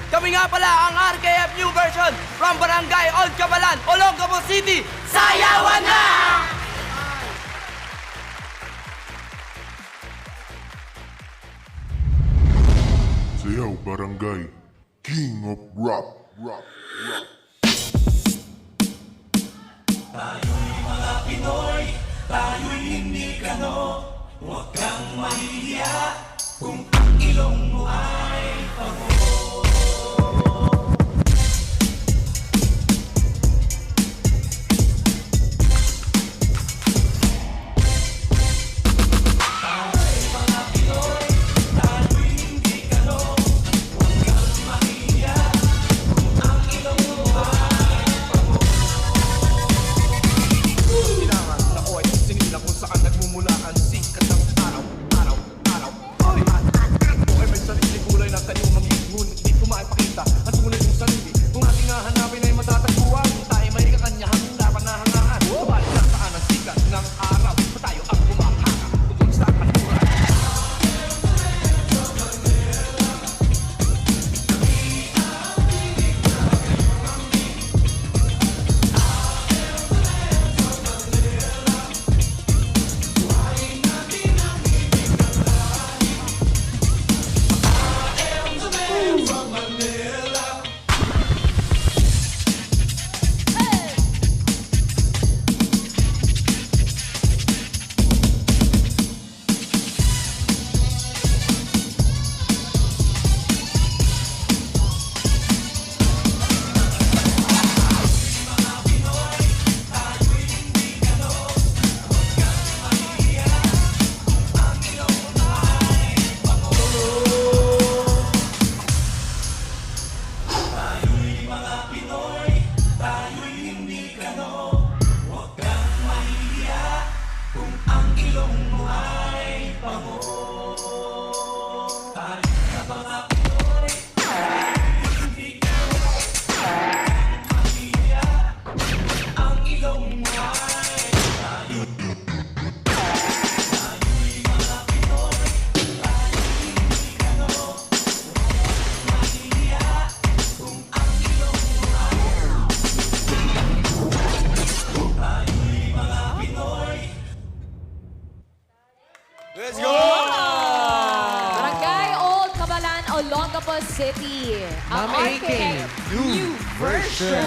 Kami nga pala ang RKF New Version from Barangay Old Cabalan, Olongapo City. Sayawan na! Sayaw Barangay, King of Rap. Tayo'y mga Pinoy, tayo'y hindi kano. Huwag kang mahihiya kung ang ilong mo ay pango. Tayo'y mga Pinoy, tayo'y hindi kano. Huwag kang mahihiya kung ang ilong mo ay pango. Kailangan na ko ay singin na kung saan nagmumula ang sikat ng araw. Ay, ito ay may sariling kulay ng kanyang manghit. Ngunit di ko maipakita ang tunay kong sarili. Kung ating hahanapin ay matatagpuan, tayo may kakanyahan, dapat nahangaan. Sabalik na saan ang sikat ng araw, pa tayo ang kumahanga tungkol sa kanluran. Tayo'y mga Pinoy, tayo'y hindi kano. Huwag kang mahihiya kung ang ilong mo ay pango. Tayo'y mga Pinoy, tayo'y hindi kano. Huwag kang mahihiya kung ang ilong mo ay tayo'y mga Pinoy, tayo'y hindi kano. Huwag kang mahihiya kung ang ilong mo tayo'y mga Pinoy. Let's go! Barangay Old Cabalan, Olongapo City. Ang Ma'am AK, RKF new version.